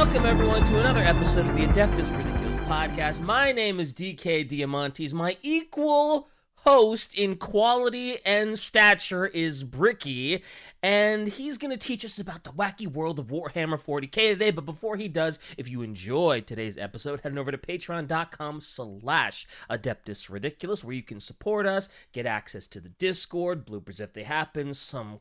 Welcome, everyone, to another episode of the Adeptus Ridiculous podcast. My name is DK Diamantes. My equal host in quality and stature is Bricky, and he's going to teach us about the wacky world of Warhammer 40k today. But before he does, if you enjoyed today's episode, head over to patreon.com/Adeptus Ridiculous, where you can support us, get access to the Discord, bloopers if they happen, some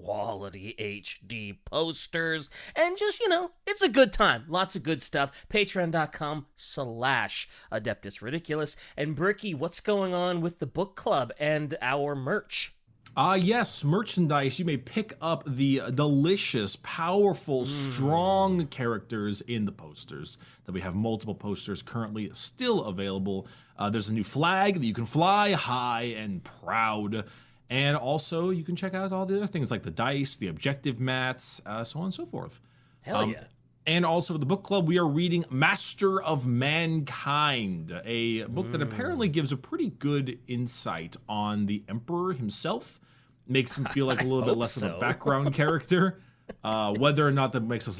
quality HD posters, and just, it's a good time. Lots of good stuff. Patreon.com/Adeptus Ridiculous. And Bricky, what's going on with the book club and our merch? Yes, merchandise. You may pick up the delicious, powerful, strong characters in the posters. That we have multiple posters currently still available. There's a new flag that you can fly high and proud. And also, you can check out all the other things like the dice, the objective mats, so on and so forth. Hell yeah. And also for the book club, we are reading Master of Mankind, a book that apparently gives a pretty good insight on the Emperor himself. Makes him feel like a little bit less of a background character. Whether or not that makes us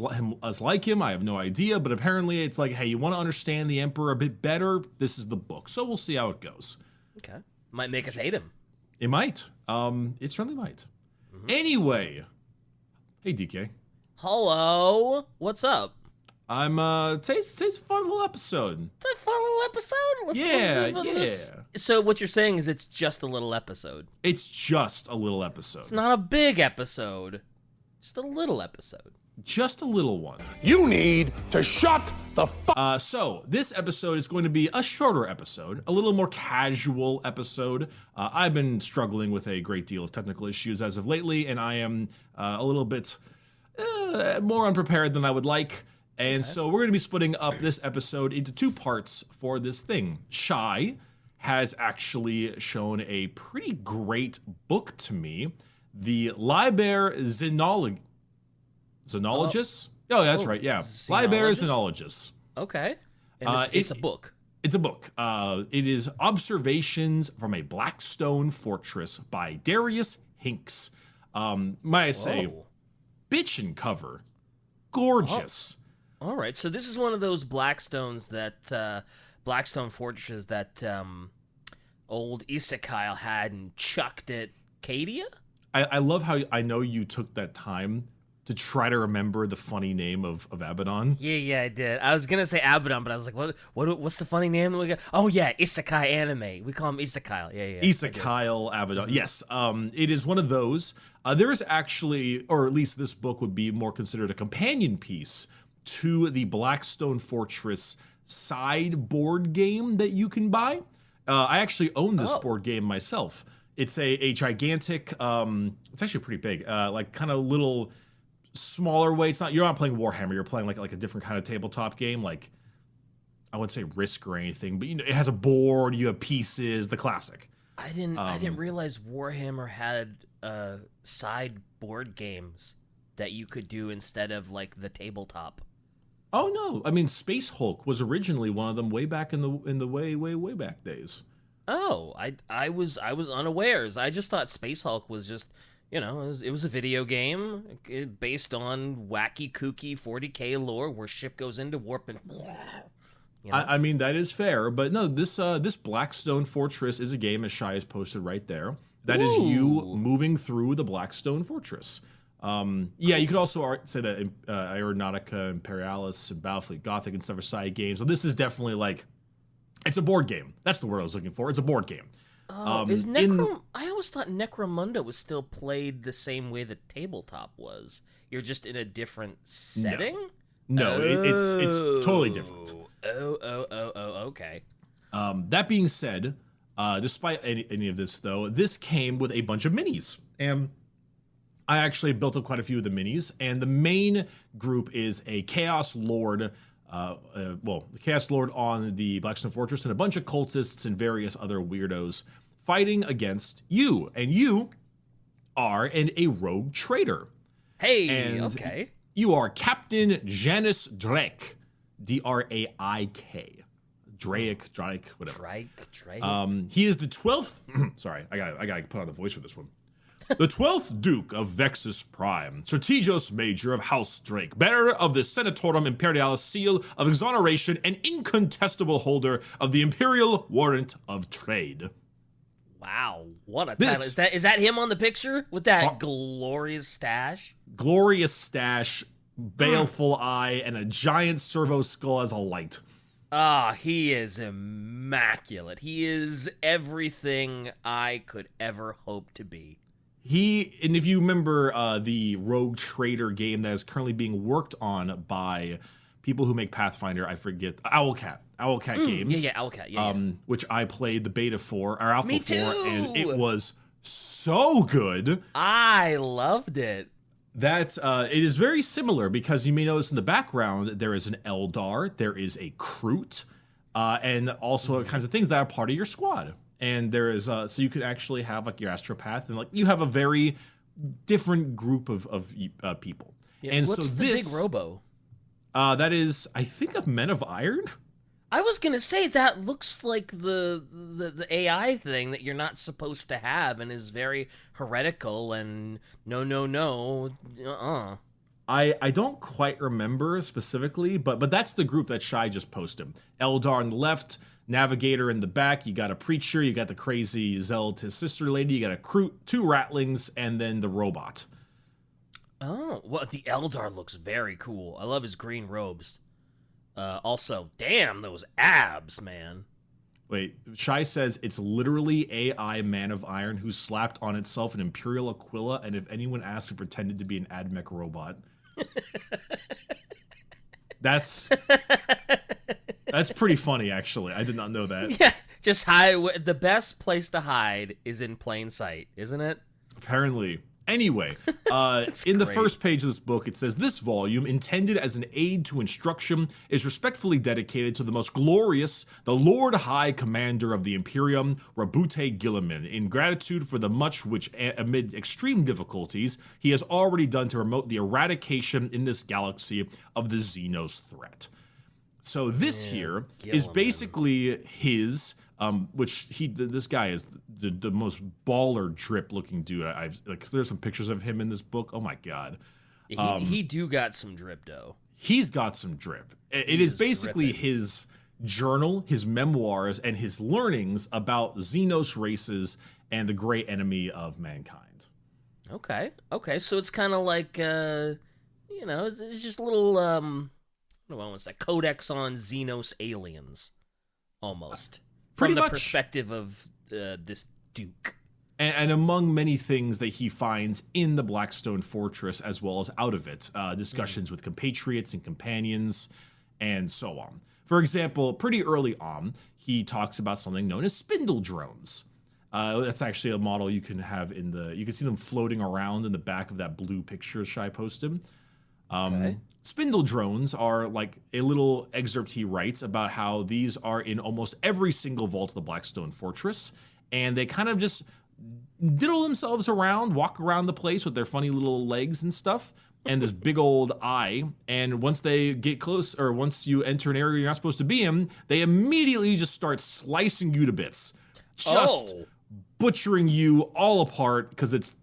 like him, I have no idea. But apparently it's like, hey, you want to understand the Emperor a bit better? This is the book. So we'll see how it goes. Okay. Might make us hate him. It might. It certainly might. Anyway. Hey, DK. Hello. What's up? I'm, today's a fun little episode. It's a fun little episode. Yeah. So what you're saying is it's just a little episode. It's just a little episode. It's not a big episode. Just a little episode. Just a little one. You need to shut the fuck. So this episode is going to be a shorter episode, a little more casual episode. I've been struggling with a great deal of technical issues as of lately, and I am a little bit more unprepared than I would like. And so we're going to be splitting up this episode into two parts for this thing. Shy has actually shown a pretty great book to me, the Liber Xenologist? Oh, that's right, yeah. Liber Xenologist. Okay. And it's a book. It's a book. It is Observations from a Blackstone Fortress by Darius Hinks. Might I say, bitchin' cover. Gorgeous. All right, so this is one of those Blackstones that, Blackstone Fortresses that old Isekyle had and chucked at Cadia? I love how I know you took that time to try to remember the funny name of Abaddon. Yeah, I did. I was gonna say Abaddon, but I was like, what's the funny name that we got? Oh yeah, Isekai anime. We call him Isekyle. Yeah. Isekyle Abaddon. Yes. It is one of those. There is actually, or at least this book would be more considered a companion piece to the Blackstone Fortress sideboard game that you can buy. I actually own this board game myself. It's a gigantic. It's actually pretty big. Like kind of little. Smaller way. You're not playing Warhammer. You're playing like a different kind of tabletop game. Like I wouldn't say Risk or anything, but it has a board. You have pieces. The classic. I didn't realize Warhammer had sideboard games that you could do instead of like the tabletop. Oh no! I mean, Space Hulk was originally one of them way back in the way back days. Oh, I was unawares. I just thought Space Hulk was just. It was a video game based on wacky, kooky 40k lore where ship goes into warp and. I mean that is fair, but no, this Blackstone Fortress is a game, as Shy is posted right there. That is you moving through the Blackstone Fortress. You could also say that Aeronautica, Imperialis, and Battlefleet Gothic and stuff are side games. So this is definitely like, it's a board game. That's the word I was looking for. It's a board game. Is I always thought Necromunda was still played the same way that tabletop was. You're just in a different setting? No, it's totally different. Okay. That being said, despite any of this, though, this came with a bunch of minis. And I actually built up quite a few of the minis. And the main group is a Chaos Lord, the Chaos Lord on the Blackstone Fortress, and a bunch of cultists and various other weirdos fighting against you. And you are a rogue trader. Hey, and okay. You are Captain Janus Draik, Draik. Draik, whatever. Draik. He is the 12th. Sorry, I gotta put on the voice for this one. The 12th Duke of Vexus Prime, Strategos Major of House Draik, bearer of the Senatorum Imperialis seal of exoneration and incontestable holder of the Imperial Warrant of Trade. Wow, what a title. Is that him on the picture with that glorious stash? Glorious stash, baleful eye, and a giant servo skull as a light. Ah, he is immaculate. He is everything I could ever hope to be. And if you remember the Rogue Trader game that is currently being worked on by people who make Pathfinder, I forget, Owlcat Games. Yeah, Owlcat, yeah. Which I played the beta for, or alpha Me for, too! and it was so good. I loved it. That it is very similar because you may notice in the background there is an Eldar, there is a Croot, and also kinds of things that are part of your squad. And there is so you could actually have like your astropath, and like you have a very different group of people. Yeah, and what's so the this big robo? That is, I think, of Men of Iron. I was gonna say that looks like the AI thing that you're not supposed to have and is very heretical and no. I don't quite remember specifically, but that's the group that Shai just posted. Eldar on the left, Navigator in the back, you got a Preacher, you got the crazy Zealotess sister lady, you got a Croot, 2 Ratlings, and then the robot. Oh, well, the Eldar looks very cool. I love his green robes. Also, damn those abs, man. Wait, Shai says it's literally AI Man of Iron who slapped on itself an Imperial Aquila, and if anyone asks, it pretended to be an AdMech robot. That's pretty funny, actually. I did not know that. Yeah, just hide. The best place to hide is in plain sight, isn't it? Apparently. Anyway, in the first page of this book, it says, this volume, intended as an aid to instruction, is respectfully dedicated to the most glorious, the Lord High Commander of the Imperium, Rabute Gilliman, in gratitude for the much which, amid extreme difficulties, he has already done to promote the eradication in this galaxy of the Xenos threat. So this here is basically his... this guy is the most baller drip looking dude I've like. There's some pictures of him in this book. Oh my god, he do got some drip though. He's got some drip. It is basically dripping. His journal, his memoirs, and his learnings about Xenos races and the great enemy of mankind. Okay, so it's kind of like it's just a little what do I want to say? Codex on Xenos aliens, almost. From the perspective of this Duke. And among many things that he finds in the Blackstone Fortress as well as out of it, discussions with compatriots and companions and so on. For example, pretty early on, he talks about something known as Spindle drones. That's actually a model you can have you can see them floating around in the back of that blue picture Shai posted. Okay. Spindle drones are like a little excerpt he writes about how these are in almost every single vault of the Blackstone Fortress, and they kind of just diddle themselves around, walk around the place with their funny little legs and stuff, and this big old eye, and once they get close, or once you enter an area you're not supposed to be in, they immediately just start slicing you to bits. Just butchering you all apart, because it's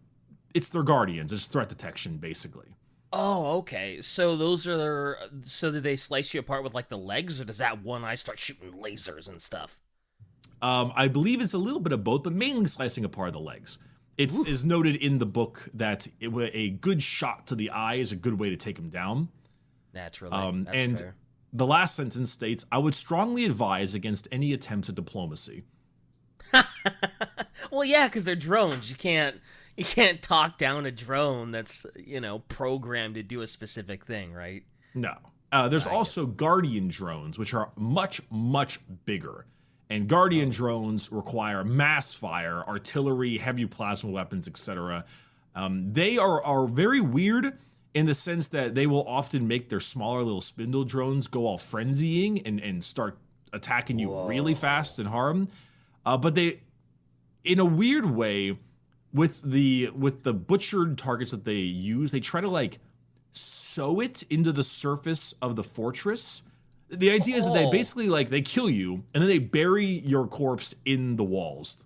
their guardians. It's threat detection, basically. Oh, okay. So so do they slice you apart with like the legs, or does that one eye start shooting lasers and stuff? I believe it's a little bit of both, but mainly slicing apart the legs. It is noted in the book that a good shot to the eye is a good way to take him down. Naturally, that's and fair. The last sentence states, "I would strongly advise against any attempts at diplomacy." Well, yeah, because they're drones. You can't talk down a drone that's, programmed to do a specific thing, right? No. There's also Guardian drones, which are much, much bigger. And Guardian drones require mass fire, artillery, heavy plasma weapons, etc. They are very weird in the sense that they will often make their smaller little spindle drones go all frenzying and start attacking you really fast and harm. But they, in a weird way, with the butchered targets that they use, they try to like sew it into the surface of the fortress. The idea is that they basically they kill you and then they bury your corpse in the walls.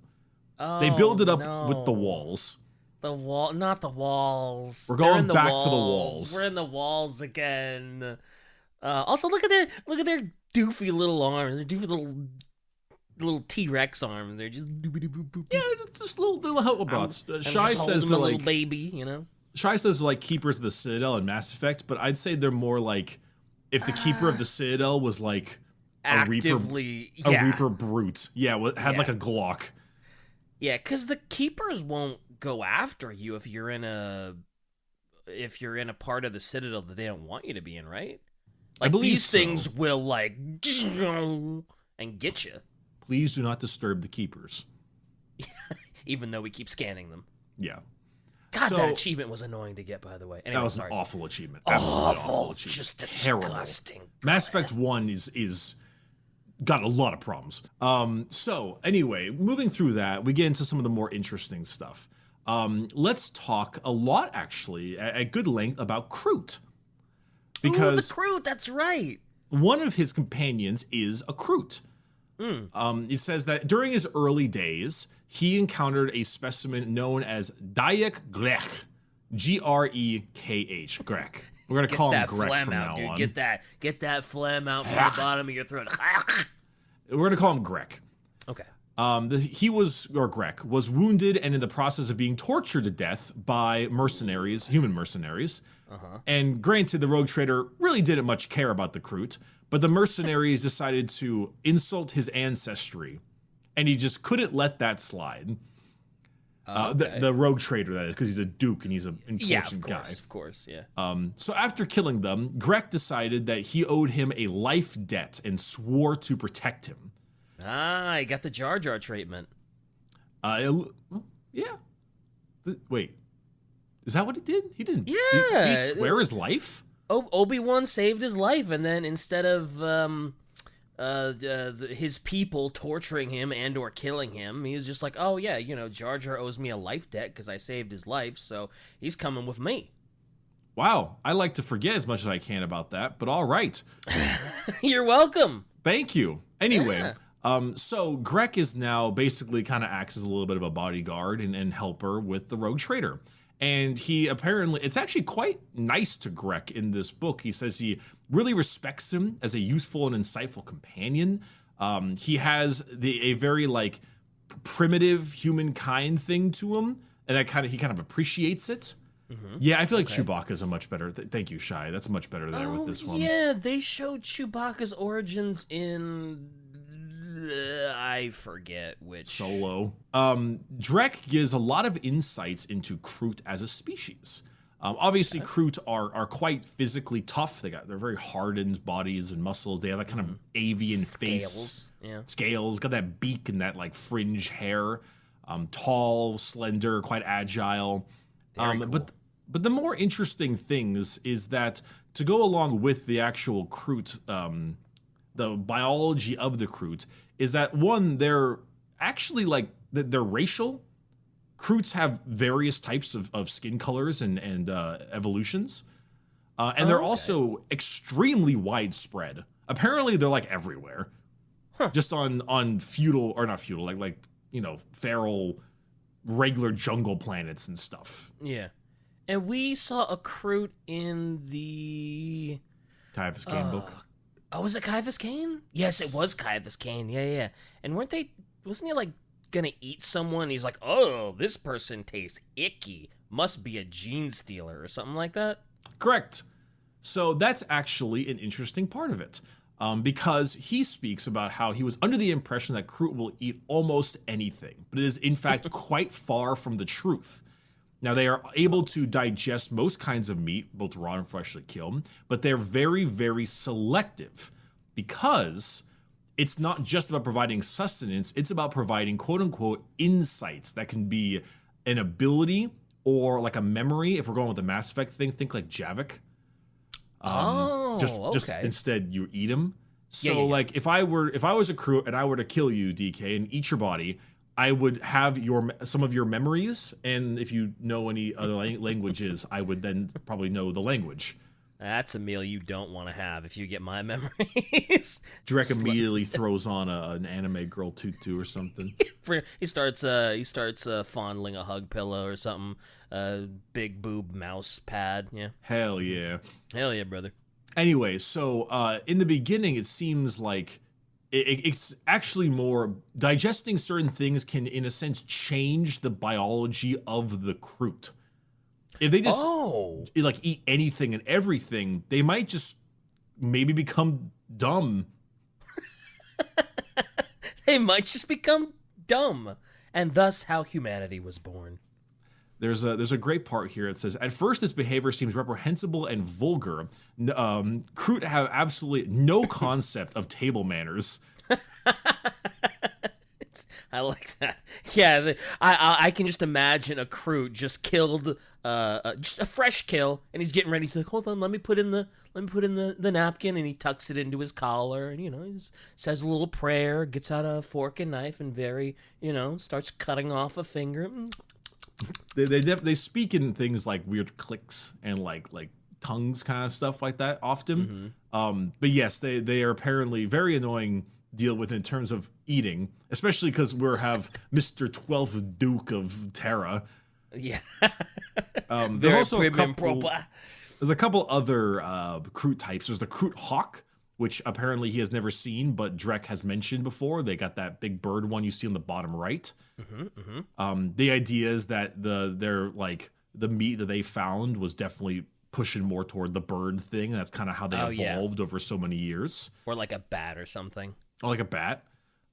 They build it up with the walls. The wall, not the walls. We're They're going in the back to the walls. We're in the walls again. Also, look at their doofy little arms. Their doofy little T-Rex arms. They're just yeah, just little help-a-bots. Shy says they're a like little baby, you know. Shy says they're like keepers of the Citadel in Mass Effect, but I'd say they're more like if the keeper of the Citadel was like Actively, a Reaper brute. Yeah, had like a Glock. Yeah, because the keepers won't go after you if you're in a part of the Citadel that they don't want you to be in, right? Like, I believe these so. things will like and get you. Please do not disturb the keepers. Even though we keep scanning them. Yeah. God, So- that achievement was annoying to get, by the way. Anyway, That was sorry. an awful achievement. Absolutely awful achievement. Just terrible. disgusting. Mass Effect 1 is got a lot of problems. So anyway, moving through that, we get into some of the more interesting stuff. Let's talk a lot, actually, at good length about Croot. Because Ooh, the Croot, that's right. one of his companions is a Croot. It says that during his early days, he encountered a specimen known as Draik Grek. G-R-E-K-H. Grek. We're going to call him Grek phlegm from out, now dude. on. Get that phlegm out from the bottom of your throat. We're going to call him Grek. Okay. Grek was wounded and in the process of being tortured to death by mercenaries, human mercenaries. And granted, the rogue trader really didn't much care about the Croot, but the mercenaries decided to insult his ancestry, and he just couldn't let that slide. The rogue trader, that is, because he's a duke and he's an important guy. Of course, yeah. So after killing them, Grek decided that he owed him a life debt and swore to protect him. He got the Jar Jar treatment. Yeah. Wait. Is that what he did? He didn't. Yeah. Did he swear his life? Obi-Wan saved his life, and then instead of his people torturing him and or killing him, he was just like, oh yeah, Jar Jar owes me a life debt because I saved his life, so he's coming with me. Wow. I like to forget as much as I can about that, but all right. You're welcome. Thank you. Anyway, Yeah. So Grek is now basically kind of acts as a little bit of a bodyguard and helper with the rogue trader. And he apparently, it's actually quite nice to Grek in this book. He says he really respects him as a useful and insightful companion. He has a very like primitive humankind thing to him, and he kind of appreciates it. Yeah, I feel like Chewbacca's a much better. Thank you, Shy. That's much better there with this one. Yeah, they showed Chewbacca's origins in I forget which. Solo. Draik gives a lot of insights into Croot as a species. Obviously, Croot are quite physically tough. They're very hardened bodies and muscles. They have that kind of avian face. Scales. Got that beak and that like fringe hair. Tall, slender, quite agile. Very cool. But the more interesting things is that to go along with the actual Croot, the biology of the Croot, is that one, they're actually like they're racial. Croots have various types of skin colors and evolutions, and they're also extremely widespread. Apparently, they're like everywhere, just on feudal or not feudal, like feral, regular jungle planets and stuff. Yeah, and we saw a Croot in the Caiaphas Cain book. Oh, was it Caiaphas Cain? Yes, it was Caiaphas Cain. Yeah. And wasn't he like gonna eat someone? He's like, oh, this person tastes icky. Must be a gene stealer or something like that. Correct. So that's actually an interesting part of it. Because he speaks about how he was under the impression that Croot will eat almost anything, but it is in fact quite far from the truth. Now, they are able to digest most kinds of meat, both raw and freshly killed, but they're very, very selective because it's not just about providing sustenance, it's about providing quote-unquote insights that can be an ability or like a memory. If we're going with the Mass Effect thing, think like Javik. Just instead you eat them. So like if I was a Croot and I were to kill you, DK, and eat your body, I would have some of your memories, and if you know any other languages, I would then probably know the language. That's a meal you don't want to have if you get my memories. Draik immediately throws on an anime girl tutu or something. He starts fondling a hug pillow or something. Big boob mouse pad. Yeah. Hell yeah. Hell yeah, brother. Anyway, so in the beginning, it seems like it's actually more digesting certain things can, in a sense, change the biology of the Croot. If they just like eat anything and everything, they might just maybe become dumb. They might just become dumb, and thus how humanity was born. There's a great part here. It says, at first this behavior seems reprehensible and vulgar. Croot have absolutely no concept of table manners. I like that. Yeah, I can just imagine a Croot just killed, just a fresh kill, and he's getting ready. He's like, hold on, let me put in the napkin, and he tucks it into his collar, and he says a little prayer, gets out a fork and knife, and starts cutting off a finger. They speak in things like weird clicks and like tongues kind of stuff like that often. But yes, they are apparently very annoying deal with in terms of eating, especially because we have Mr. 12th Duke of Terra. Yeah. There's also there's a couple other Croot types. There's the Croot Hawk, which apparently he has never seen, but Draik has mentioned before. They got that big bird one you see on the bottom right. The idea is that the meat that they found was definitely pushing more toward the bird thing. That's kind of how they evolved over so many years. Or like a bat or something. Oh, like a bat.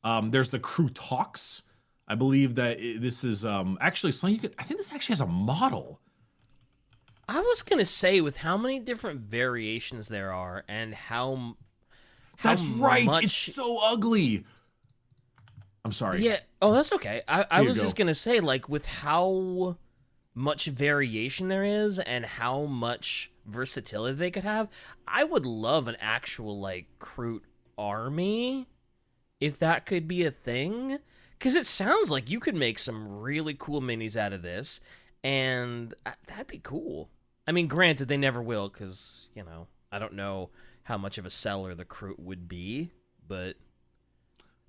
There's the Croot Hawks. I believe that this is actually something I think this actually has a model. I was going to say, with how many different variations there are and how That's right. much... It's so ugly. I'm sorry. Yeah. Oh, that's okay. I was just going to say, like, with how much variation there is and how much versatility they could have, I would love an actual, like, Croot army, if that could be a thing. Because it sounds like you could make some really cool minis out of this, and that'd be cool. I mean, granted, they never will, because, I don't know how much of a seller the Croot would be, but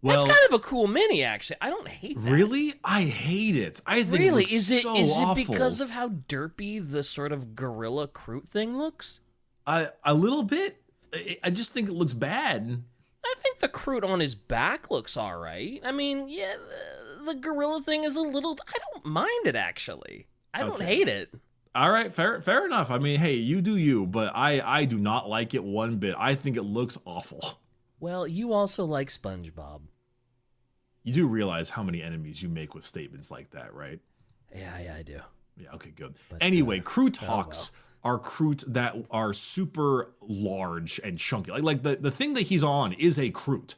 that's kind of a cool mini, actually. I don't hate that. Really? I hate it. I think really? It looks so is awful. it because of how derpy the sort of gorilla Croot thing looks? A little bit. I just think it looks bad. I think the Croot on his back looks all right. I mean, yeah, the gorilla thing is a little... I don't mind it, actually. I don't hate it. All right, fair enough. I mean, hey, you do you, but I do not like it one bit. I think it looks awful. Well, you also like SpongeBob. You do realize how many enemies you make with statements like that, right? Yeah, I do. Yeah, okay, good. But, anyway, Croot Hawks are Croot that are super large and chunky. Like the thing that he's on is a Croot.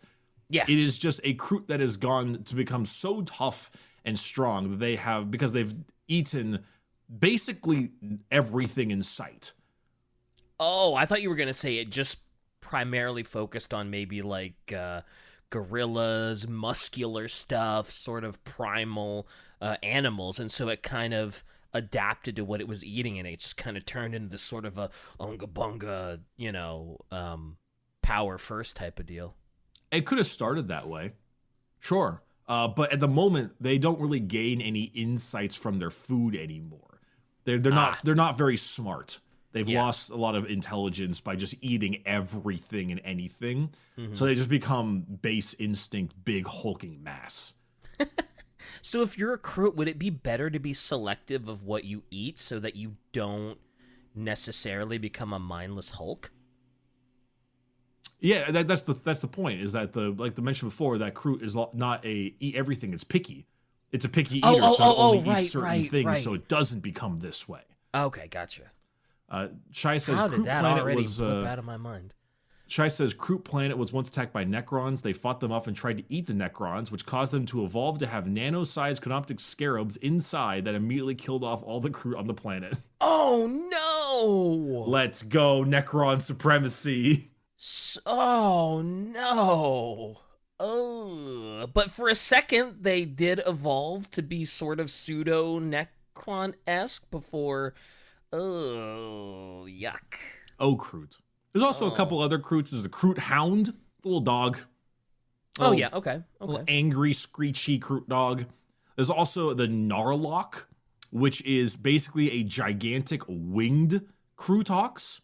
Yeah. It is just a Croot that has gone to become so tough and strong that they have, because they've eaten basically everything in sight. Oh, I thought you were going to say it just primarily focused on maybe like gorillas, muscular stuff, sort of primal animals, and so it kind of adapted to what it was eating, and it just kind of turned into this sort of a unga bunga, power first type of deal. It could have started that way, sure, but at the moment they don't really gain any insights from their food anymore. They're not very smart. They've lost a lot of intelligence by just eating everything and anything. So they just become base instinct, big hulking mass. So if you're a Croot, would it be better to be selective of what you eat so that you don't necessarily become a mindless Hulk? Yeah, that's the point. Is that like I mentioned before, that Croot is not a eat everything. It's picky. It's a picky eater, so it only eats certain things, so it doesn't become this way. Okay, gotcha. Shai says How did Croot that Planet already was slip out of my mind? Shai says Croot Planet was once attacked by Necrons. They fought them off and tried to eat the Necrons, which caused them to evolve to have nano-sized canoptic scarabs inside that immediately killed off all the Croot on the planet. Oh no! Let's go, Necron supremacy. Oh no! Oh, but for a second they did evolve to be sort of pseudo Necron-esque before. Oh, yuck. Oh, Croot. There's also a couple other Croots. There's the Croot Hound, the little dog. Oh, yeah, okay. Little angry, screechy Croot dog. There's also the Gnarlock, which is basically a gigantic winged Crootox.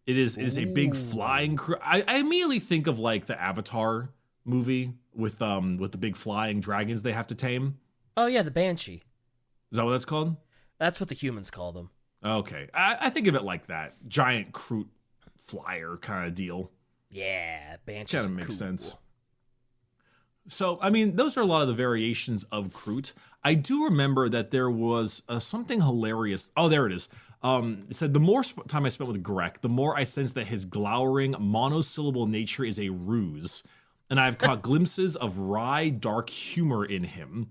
It is a big flying Croot. I immediately think of like the Avatar movie with the big flying dragons they have to tame. Oh, yeah, the Banshee. Is that what that's called? That's what the humans call them. Okay. I think of it like that. Giant Croot flyer kind of deal. Yeah, Banshee kind of makes sense. So, I mean, those are a lot of the variations of Croot. I do remember that there was something hilarious. Oh, there it is. It said, the more time I spent with Grek, the more I sensed that his glowering, monosyllable nature is a ruse. And I've caught glimpses of wry, dark humor in him.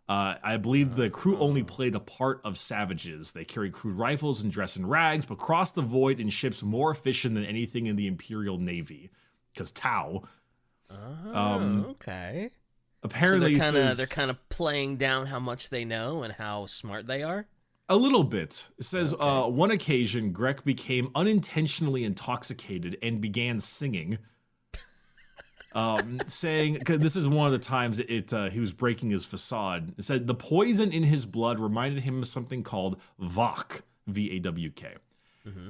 I believe the Croot only play the part of savages. They carry crude rifles and dress in rags, but cross the void in ships more efficient than anything in the Imperial Navy. Because Tau. Okay. Apparently, so they're kind of playing down how much they know and how smart they are. A little bit. It says, one occasion, Grek became unintentionally intoxicated and began singing. Saying, because this is one of the times he was breaking his facade. It said the poison in his blood reminded him of something called VAWK, V-A-W-K.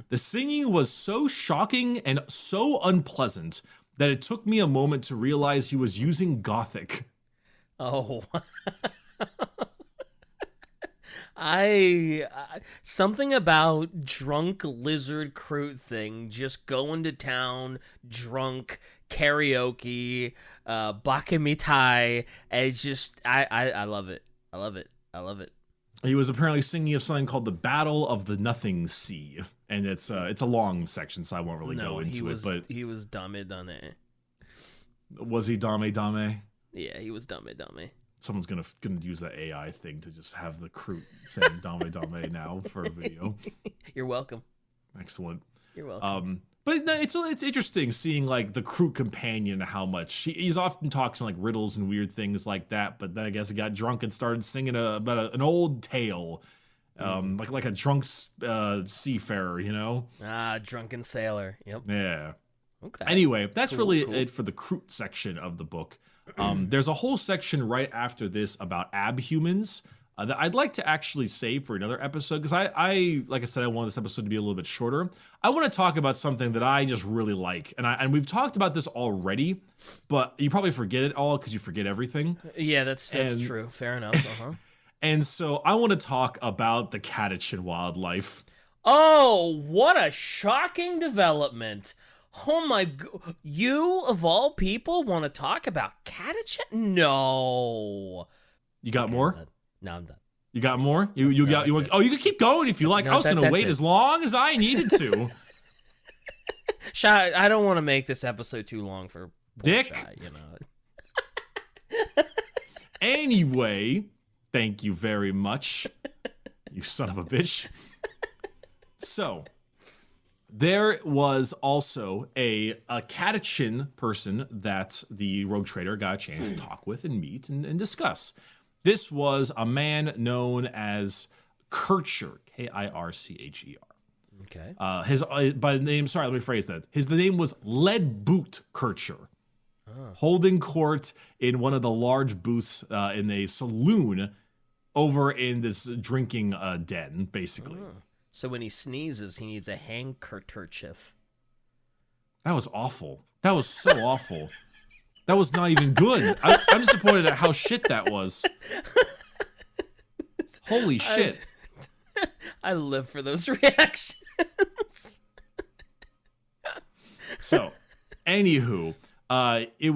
The singing was so shocking and so unpleasant that it took me a moment to realize he was using Gothic. Oh. I something about drunk lizard Croot thing, just going to town drunk, karaoke, bakamitai. It's just I love it. I love it. I love it. He was apparently singing of something called the Battle of the Nothing Sea, and it's a long section, so I won't really go into it. But he was dame dame. Was he dame dame? Yeah, he was dame dame. Someone's gonna use that AI thing to just have the Croot saying dame dame now for a video. You're welcome. Excellent. You're welcome. But no, it's interesting seeing like the Croot companion, how much he's often talks in like riddles and weird things like that. But then I guess he got drunk and started singing about an old tale, like a drunk seafarer, you know? Drunken sailor. Yep. Yeah. Okay. Anyway, that's cool. It for the Croot section of the book. There's a whole section right after this about abhumans that I'd like to actually save for another episode, because I like I said, I want this episode to be a little bit shorter. I want to talk about something that I just really like, and we've talked about this already, but you probably forget it all because you forget everything. Yeah, that's true. Fair enough. And so I want to talk about the Catachan wildlife. Oh, what a shocking development! Oh my god, you of all people want to talk about Catachan? No. You got more? No, I'm done. You got more? You can keep going if you like. No, I was going to wait as long as I needed to. Shy, I don't want to make this episode too long for Dick. Shy, you know. Anyway, thank you very much, you son of a bitch. So, there was also a Catachan person that the Rogue Trader got a chance to talk with and meet and discuss. This was a man known as Kircher, Kircher. Okay. His by the name. Sorry, let me phrase that. The name was Lead Boot Kircher, holding court in one of the large booths in a saloon over in this drinking den, basically. So when he sneezes, he needs a handkerchief. That was awful. That was so awful. That was not even good. I'm disappointed at how shit that was. Holy shit. I live for those reactions. So, anywho, he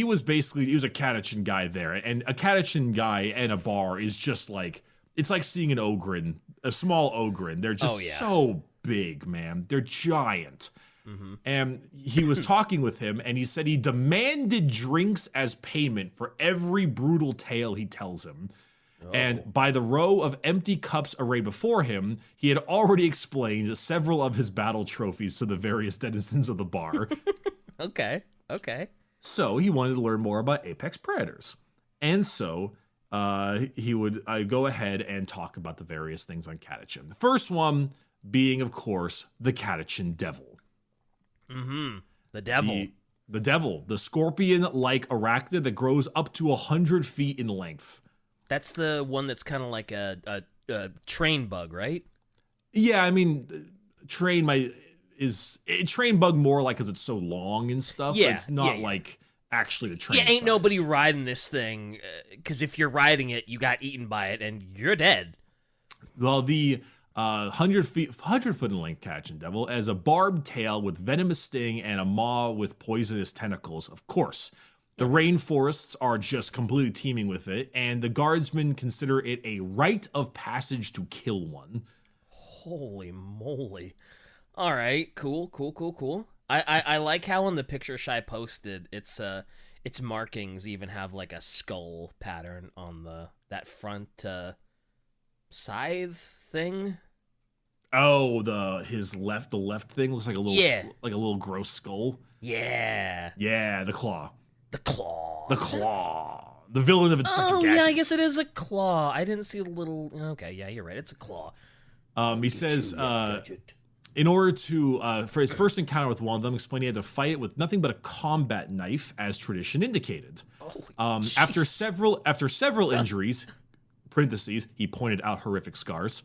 was a Catachan guy there, and a Catachan guy and a bar is just like, it's like seeing an ogrin, a small ogrin. They're just so big, man. They're giant. Mm-hmm. And he was talking with him, and he said he demanded drinks as payment for every brutal tale he tells him. And by the row of empty cups arrayed before him, he had already explained several of his battle trophies to the various denizens of the bar. Okay. So he wanted to learn more about apex predators. And so he would go ahead and talk about the various things on Catachan. The first one being, of course, the Catachan Devil. Mm-hmm. The devil. The devil, the scorpion-like arachnid that grows up to 100 feet in length. That's the one that's kind of like a train bug, right? Yeah, I mean, train bug more like because it's so long and stuff. Yeah, but it's not like actually the train. Yeah, ain't size. nobody riding this thing, because if you're riding it, you got eaten by it and you're dead. Well, the 100-foot in length Catachan devil has a barbed tail with venomous sting and a maw with poisonous tentacles. Of course, the rainforests are just completely teeming with it, and the guardsmen consider it a rite of passage to kill one. Holy moly! All right, cool. I like how in the picture Shy posted, its markings even have like a skull pattern on that front scythe thing. Oh, the left thing looks like a little gross skull. Yeah. Yeah, the claw. The claw. The villain of Inspector Gadget. Yeah, I guess it is a claw. I didn't see the little. Okay, yeah, you're right. It's a claw. He says, in order to, for his first encounter with one of them, explained he had to fight it with nothing but a combat knife, as tradition indicated. After several injuries, parentheses, he pointed out horrific scars,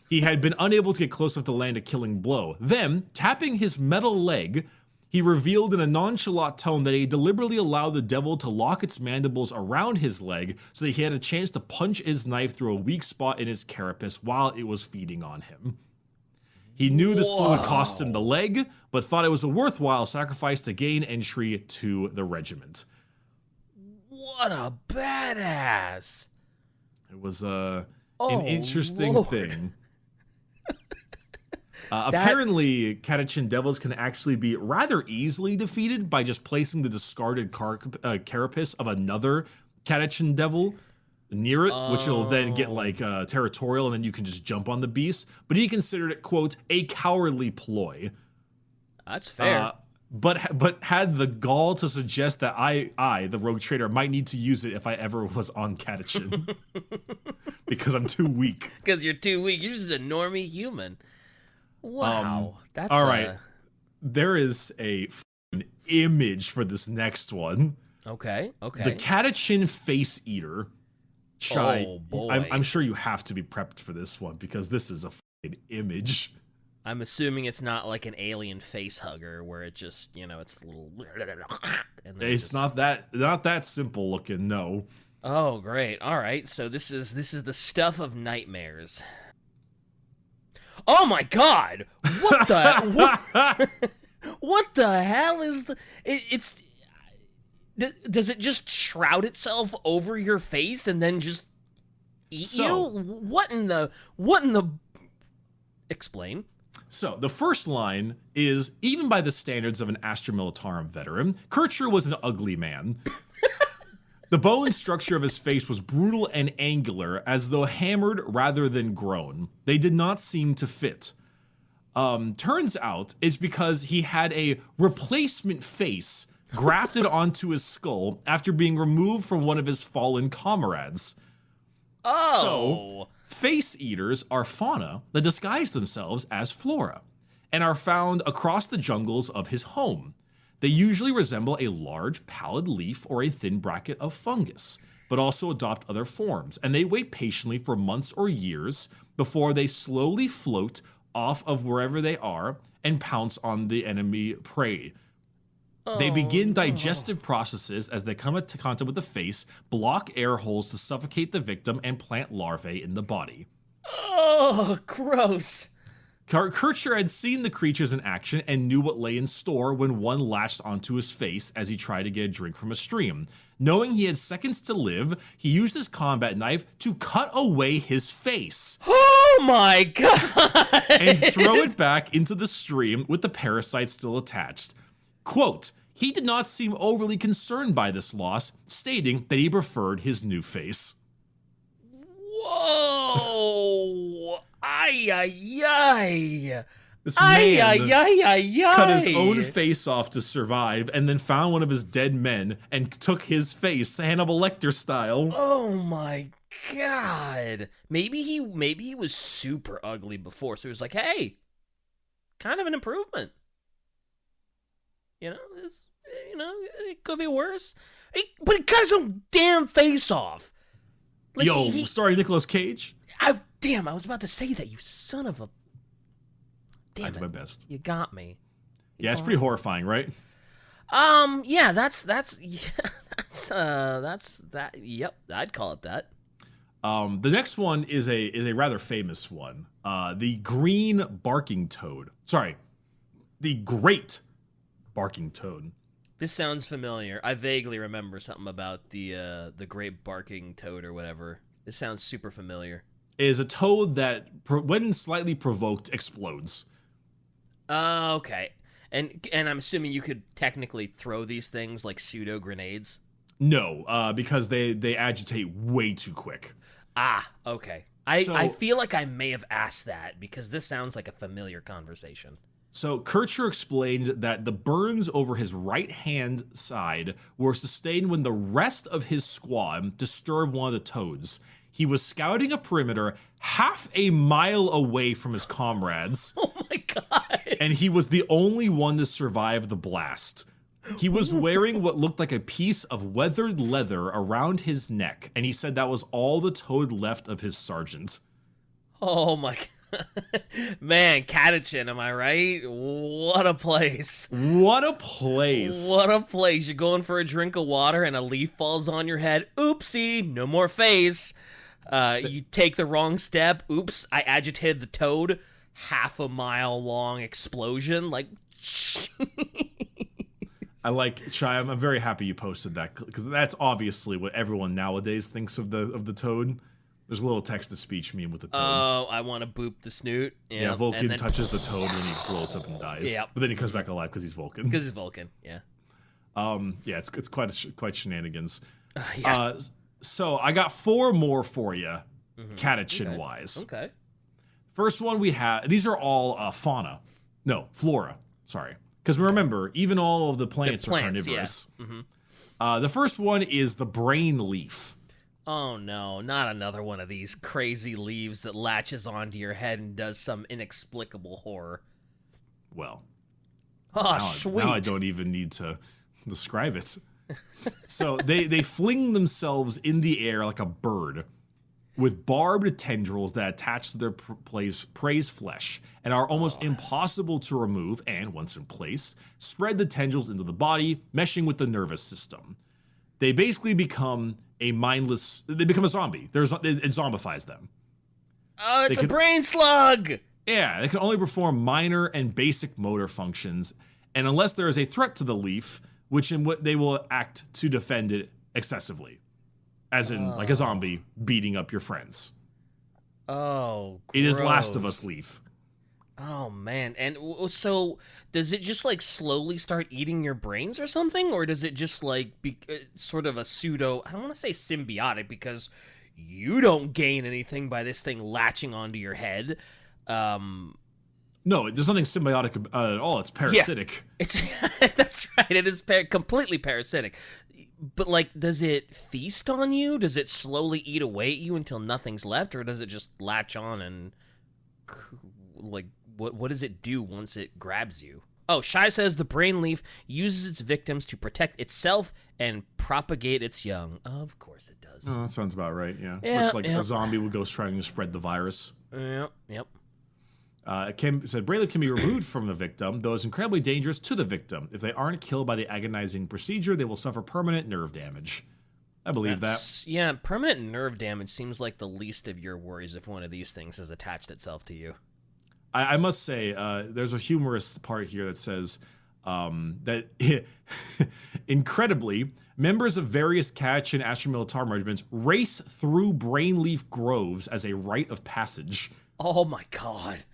he had been unable to get close enough to land a killing blow. Then, tapping his metal leg, he revealed in a nonchalant tone that he deliberately allowed the devil to lock its mandibles around his leg so that he had a chance to punch his knife through a weak spot in his carapace while it was feeding on him. He knew this blow would cost him the leg, but thought it was a worthwhile sacrifice to gain entry to the regiment. What a badass! It was an interesting thing. Apparently, Catachan devils can actually be rather easily defeated by just placing the discarded carapace of another Catachan devil near it, which will then get like territorial, and then you can just jump on the beast. But he considered it, quote, a cowardly ploy. That's fair. But had the gall to suggest that I, the rogue trader, might need to use it if I ever was on Catachan. Because I'm too weak. Because you're too weak. You're just a normie human. Wow. That's all right. There is a image for this next one. Okay. The Catachan face eater. Chai, oh boy. I'm sure you have to be prepped for this one because this is a image. I'm assuming it's not like an alien face hugger where it just, it's a little. And it's not that simple looking. No. Oh, great. All right. So this is the stuff of nightmares. Oh my God! What the what the hell is the? It's. Does it just shroud itself over your face and then just eat you? What in the? Explain. So the first line is, even by the standards of an Astra Militarum veteran, Kircher was an ugly man. The bone structure of his face was brutal and angular, as though hammered rather than grown. They did not seem to fit. Turns out it's because he had a replacement face grafted onto his skull after being removed from one of his fallen comrades. Oh. So, face eaters are fauna that disguise themselves as flora and are found across the jungles of his home. They usually resemble a large pallid leaf or a thin bracket of fungus, but also adopt other forms, and they wait patiently for months or years before they slowly float off of wherever they are and pounce on the enemy prey. They begin digestive processes as they come into contact with the face, block air holes to suffocate the victim, and plant larvae in the body. Oh, gross. Kircher had seen the creatures in action and knew what lay in store when one latched onto his face as he tried to get a drink from a stream. Knowing he had seconds to live, he used his combat knife to cut away his face. Oh my God! And throw it back into the stream with the parasite still attached. Quote, he did not seem overly concerned by this loss, stating that he preferred his new face. Whoa! Ay, ay, ay. This man cut his ay. own face off to survive and then found one of his dead men and took his face, Hannibal Lecter style. Oh my God. Maybe he was super ugly before, so he was like, hey, kind of an improvement. It could be worse. But it cut his own damn face off. Like, starring Nicolas Cage. I was about to say that, you son of a. Damn, I did my best. You got me. Yeah, it's pretty horrifying, right? Yeah, that's that. Yep, I'd call it that. The next one is a rather famous one. The green barking toad. Sorry, the great barking toad. This sounds familiar. I vaguely remember something about the great barking toad or whatever. This sounds super familiar. It is a toad that, when slightly provoked, explodes. Okay. And I'm assuming you could technically throw these things like pseudo grenades. No, because they agitate way too quick. Okay. I feel like I may have asked that because this sounds like a familiar conversation. So Kircher explained that the burns over his right-hand side were sustained when the rest of his squad disturbed one of the toads. He was scouting a perimeter half a mile away from his comrades. Oh my god. And he was the only one to survive the blast. He was wearing what looked like a piece of weathered leather around his neck, and he said that was all the toad left of his sergeant. Oh my god. Man, Catachan, am I right? What a place. What a place. What a place. You're going for a drink of water and a leaf falls on your head. Oopsie, no more face. You take the wrong step. Oops, I agitated the toad. Half a mile long explosion. Like, Shai, I'm very happy you posted that because that's obviously what everyone nowadays thinks of the toad. There's a little text-to-speech meme with the toad. Oh, I want to boop the snoot. Yeah, Vulcan touches the toad and then he blows up and dies. Yep. But then he comes back alive because he's Vulcan. Because he's Vulcan, yeah. Yeah, it's quite shenanigans. Yeah. So I got 4 more for you, Catachan-wise. Okay. First one we have, these are all flora, sorry. Because remember, even all of the plants are carnivorous. Yeah. Mm-hmm. The first one is the brain leaf. Oh no, not another one of these crazy leaves that latches onto your head and does some inexplicable horror. Well, sweet. Now I don't even need to describe it. So they fling themselves in the air like a bird with barbed tendrils that attach to their prey's flesh and are almost impossible to remove and, once in place, spread the tendrils into the body, meshing with the nervous system. They basically become a zombie. It zombifies them. Oh, it's a brain slug! Yeah, they can only perform minor and basic motor functions, and unless there is a threat to the leaf, they will act to defend it excessively. As in, like a zombie beating up your friends. Oh, gross. It is Last of Us leaf. Oh, man. And so, does it just, like, slowly start eating your brains or something? Or does it just, like, be sort of a pseudo... I don't want to say symbiotic, because you don't gain anything by this thing latching onto your head. No, there's nothing symbiotic at all. It's parasitic. Yeah, that's right. It is completely parasitic. But, like, does it feast on you? Does it slowly eat away at you until nothing's left? Or does it just latch on and, like, what does it do once it grabs you? Oh, Shai says the brain leaf uses its victims to protect itself and propagate its young. Of course it does. Oh, that sounds about right, yeah. Yep, Looks like a zombie would go trying to spread the virus. Yep. It said brain leaf can be removed from the victim, though it's incredibly dangerous to the victim. If they aren't killed by the agonizing procedure, they will suffer permanent nerve damage. I believe that. Yeah, permanent nerve damage seems like the least of your worries if one of these things has attached itself to you. I must say, there's a humorous part here that says that, incredibly, members of various Catachan Astromilitar regiments race through brain leaf groves as a rite of passage. Oh my god.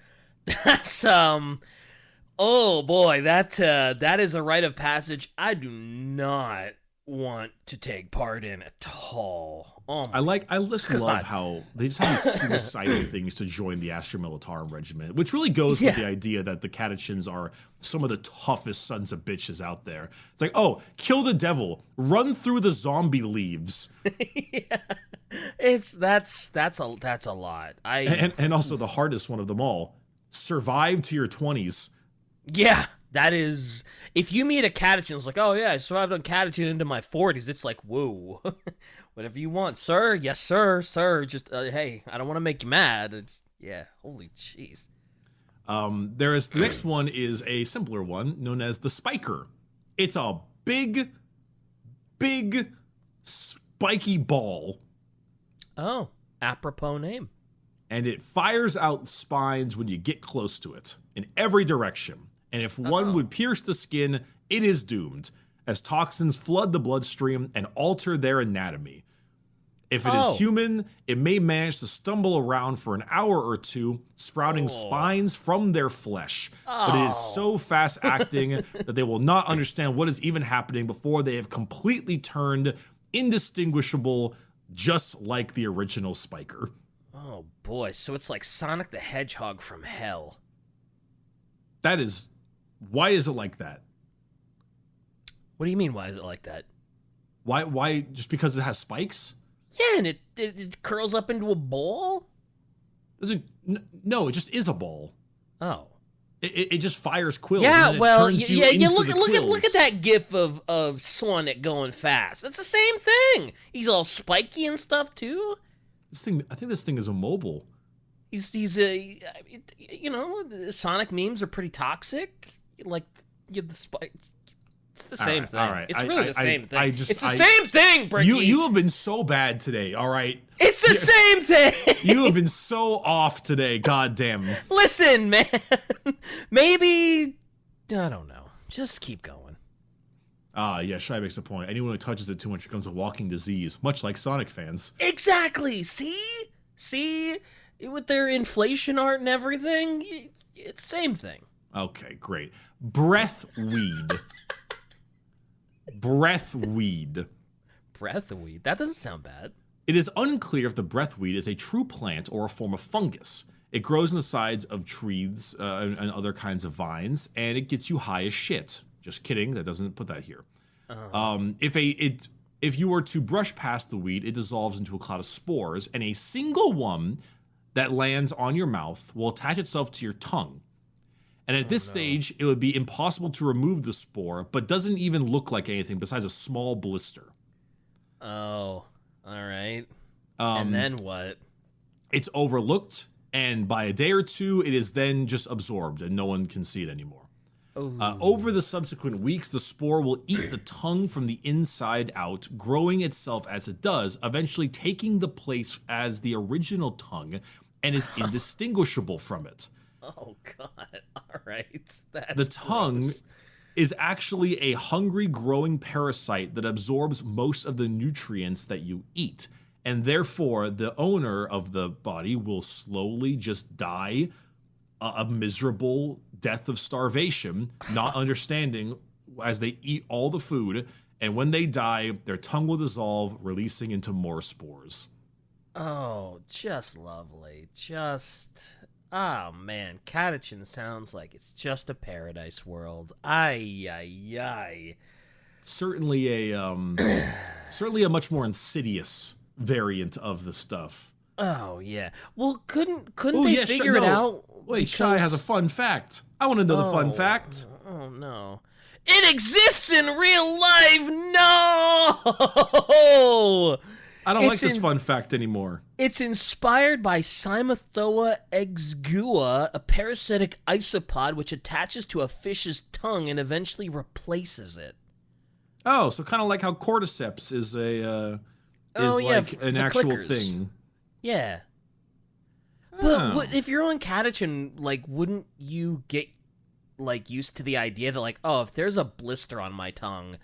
That's, oh boy, that is a rite of passage I do not want to take part in at all. Oh my I just love how they just have these suicidal things to join the Astromilitar regiment, which really goes with the idea that the Catachans are some of the toughest sons of bitches out there. It's like, oh, kill the devil, run through the zombie leaves. Yeah. That's a lot. And also the hardest one of them all, survive to your 20s. Yeah. That is, if you meet a Catachan, it's like, oh yeah, I survived on Catachan into my 40s. It's like, whoa, whatever you want, sir. Yes, sir, sir. Just, hey, I don't want to make you mad. It's, yeah, holy jeez. The next one is a simpler one known as the Spiker. It's a big spiky ball. Oh, apropos name. And it fires out spines when you get close to it in every direction. And if one would pierce the skin, it is doomed, as toxins flood the bloodstream and alter their anatomy. If it is human, it may manage to stumble around for an hour or two, sprouting spines from their flesh. But it is so fast-acting that they will not understand what is even happening before they have completely turned indistinguishable, just like the original Spiker. Oh boy, so it's like Sonic the Hedgehog from hell. That is... Why is it like that? What do you mean, why is it like that? Why? Just because it has spikes? Yeah, and it curls up into a ball? No, it just is a ball. Oh. It just fires quills. Yeah, and well, turns you yeah, into look at that gif of Sonic going fast. It's the same thing. He's all spiky and stuff too. I think this thing is immobile. He's Sonic memes are pretty toxic. Like, you have the spike. It's the same thing. All right. It's really the same thing. It's the same thing, Bricky. You have been so bad today, all right? It's the same thing. You have been so off today, goddamn. Listen, man. Maybe, I don't know. Just keep going. Yeah, Shy makes a point. Anyone who touches it too much becomes a walking disease, much like Sonic fans. Exactly. See? With their inflation art and everything, it's the same thing. Okay, great. Breathweed. Breathweed. Breathweed? That doesn't sound bad. It is unclear if the breathweed is a true plant or a form of fungus. It grows on the sides of trees and other kinds of vines, and it gets you high as shit. Just kidding, that doesn't put that here. If you were to brush past the weed, it dissolves into a cloud of spores, and a single one that lands on your mouth will attach itself to your tongue. And at this stage, it would be impossible to remove the spore, but doesn't even look like anything besides a small blister. Oh, all right. And then what? It's overlooked, and by a day or two, it is then just absorbed, and no one can see it anymore. Over the subsequent weeks, the spore will eat the tongue from the inside out, growing itself as it does, eventually taking the place as the original tongue, and is indistinguishable from it. Oh, God. All right. That's the tongue gross. Is actually a hungry growing parasite that absorbs most of the nutrients that you eat. And therefore, the owner of the body will slowly just die a miserable death of starvation, not understanding as they eat all the food. And when they die, their tongue will dissolve, releasing into more spores. Oh, just lovely. Oh, man. Catachan sounds like it's just a paradise world. Ay. Certainly a much more insidious variant of the stuff. Oh, yeah. Well, couldn't they figure it out? Wait, because... Shy has a fun fact. I want to know the fun fact. Oh, no. It exists in real life! No! I don't like this fun fact anymore. It's inspired by Cymathoa exgua, a parasitic isopod which attaches to a fish's tongue and eventually replaces it. Oh, so kind of like how cordyceps is an actual clickers. thing. Yeah. But if you're on Catachan, like, wouldn't you get, like, used to the idea that, like, oh, if there's a blister on my tongue,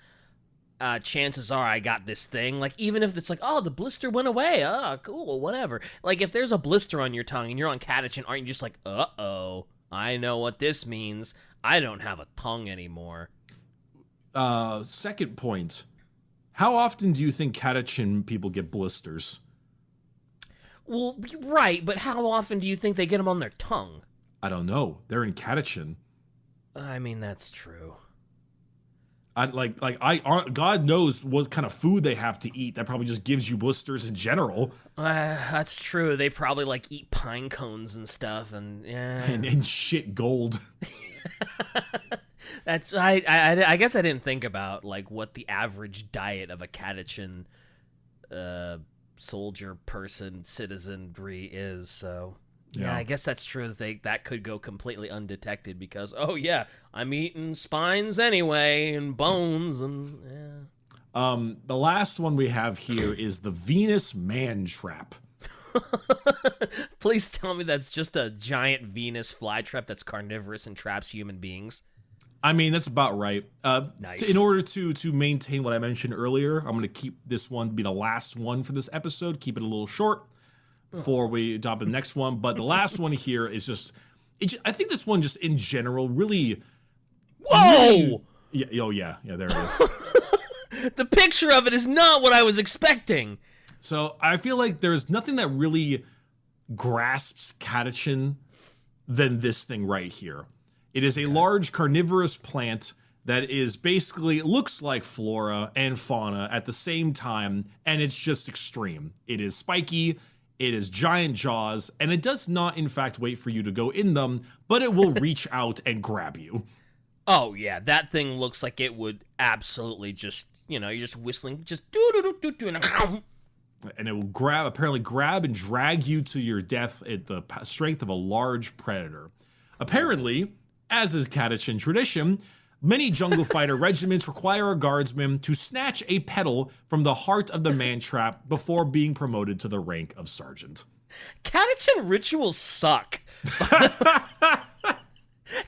chances are I got this thing. Like, even if it's like, oh, the blister went away. Oh, cool, whatever. Like, if there's a blister on your tongue and you're on Catachan, aren't you just like, uh-oh, I know what this means. I don't have a tongue anymore. Second point. How often do you think Catachan people get blisters? Well, right, but how often do you think they get them on their tongue? I don't know. They're in Catachan. I mean, that's true. God knows what kind of food they have to eat. That probably just gives you blisters in general. That's true. They probably like eat pine cones and stuff, and yeah, and shit gold. That's I guess I didn't think about like what the average diet of a Catachan soldier, person, citizenry is. So yeah, I guess that's true. That could go completely undetected because I'm eating spines anyway and bones and The last one we have here is the Venus man trap. Please tell me that's just a giant Venus flytrap that's carnivorous and traps human beings. I mean, that's about right. Nice. In order to maintain what I mentioned earlier, I'm going to keep this one be the last one for this episode. Keep it a little short before we drop the next one. But the last one here is just, I think this one just in general really... Whoa! Yeah, there it is. The picture of it is not what I was expecting. So I feel like there's nothing that really grasps Catachan than this thing right here. It is a large carnivorous plant that is basically looks like flora and fauna at the same time, and it's just extreme. It is spiky, it is giant jaws, and it does not, in fact, wait for you to go in them, but it will reach out and grab you. Oh, yeah, that thing looks like it would absolutely just, you're just whistling, just do-do-do-do-do, and it will apparently grab and drag you to your death at the strength of a large predator. Apparently, as is Catachan tradition, many jungle fighter regiments require a guardsman to snatch a petal from the heart of the man trap before being promoted to the rank of sergeant. Catachan rituals suck.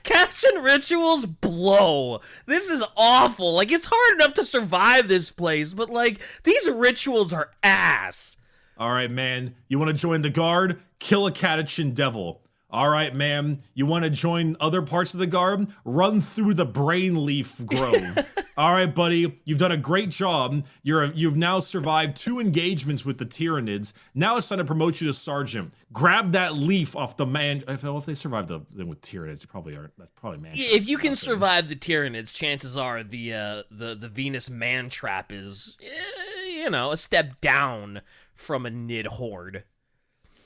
Catachan rituals blow. This is awful. Like, it's hard enough to survive this place, but, like, these rituals are ass. All right, man. You want to join the guard? Kill a Catachan devil. All right, ma'am. You want to join other parts of the guard? Run through the brain leaf grove. All right, buddy. You've done a great job. You've now survived 2 engagements with the Tyranids. Now it's time to promote you to sergeant. Grab that leaf off the man. If they survive the with Tyranids, they probably aren't. That's probably man. If you can survive the Tyranids, chances are the Venus man trap is a step down from a Nid horde.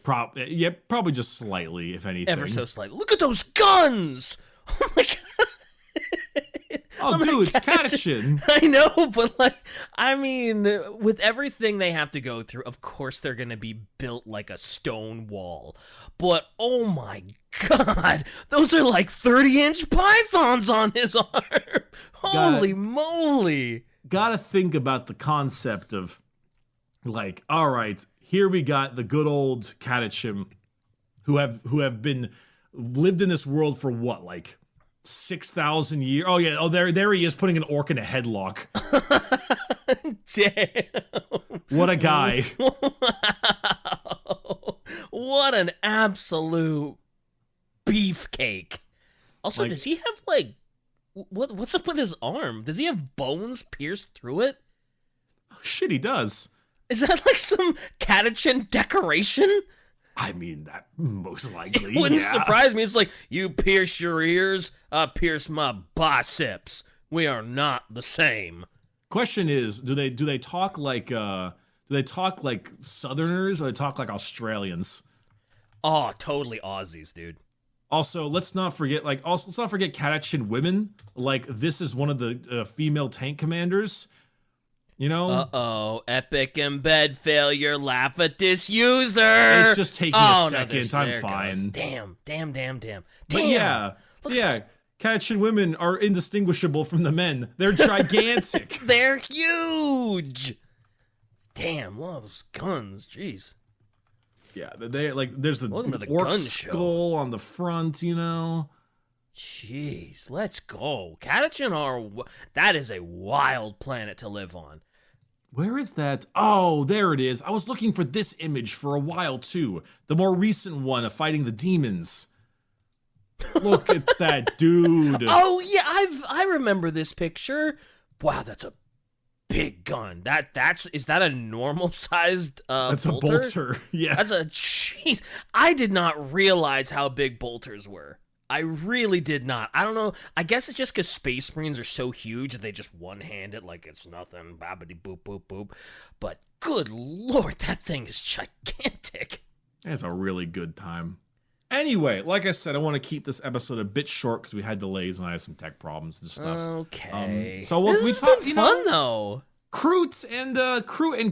Probably just slightly, if anything. Ever so slightly. Look at those guns! Oh my god! Oh, dude, it's Catachan. I know, but with everything they have to go through, of course they're gonna be built like a stone wall. But oh my god, those are like 30-inch pythons on his arm! Holy moly! Gotta think about the concept of, like, all right, here we got the good old Catachan who have lived in this world for what, like 6,000 years? Oh yeah, there he is putting an orc in a headlock. Damn. What a guy. Wow. What an absolute beefcake. Also, does he have what's up with his arm? Does he have bones pierced through it? Oh, shit, he does. Is that like some Catachan decoration? I mean, that most likely. It wouldn't surprise me. It's like, you pierce your ears, I pierce my biceps. We are not the same. Question is, do they talk like Southerners or do they talk like Australians? Oh, totally Aussies, dude. Also, let's not forget Catachan women. Like, this is one of the female tank commanders. Uh-oh, epic embed failure, laugh at this user. It's just taking a second. I'm fine. Damn. But yeah. Catachan women are indistinguishable from the men. They're gigantic. They're huge. Damn, one of those guns, jeez. Yeah, they there's the orc skull on the front, Jeez, let's go. Catachan that is a wild planet to live on. Where is that? Oh, there it is. I was looking for this image for a while, too. The more recent one of fighting the demons. Look at that dude. Oh, yeah, I remember this picture. Wow, that's a big gun. Is that a normal-sized That's bolter? A bolter, yeah. Jeez. I did not realize how big bolters were. I really did not. I don't know. I guess it's just because Space Marines are so huge that they just one-hand it like it's nothing. Babbity boop boop boop. But good lord, that thing is gigantic. It's a really good time. Anyway, like I said, I want to keep this episode a bit short because we had delays and I had some tech problems and stuff. Okay. So we talked, fun though. Croot and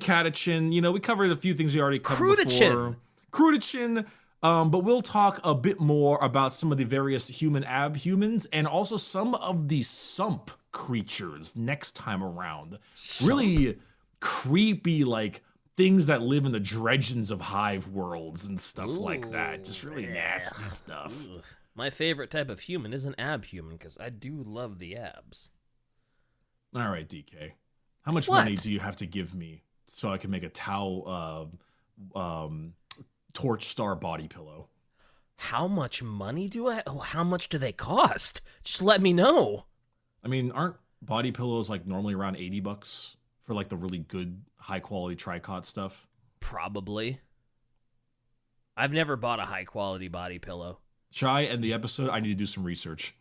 Catachan. You know, we covered a few things we already covered before. Crootachan. But we'll talk a bit more about some of the various human abhumans and also some of the sump creatures next time around. Really creepy, like, things that live in the dredgeons of hive worlds and stuff like that. Just really nasty stuff. Ooh. My favorite type of human is an abhuman because I do love the abs. All right, DK. How much money do you have to give me so I can make a Tau Torch Star body pillow? How much money do I? Oh, how much do they cost? Just let me know. I mean, aren't body pillows like normally around $80 for like the really good high quality tricot stuff? Probably. I've never bought a high quality body pillow. Shall I end the episode? I need to do some research.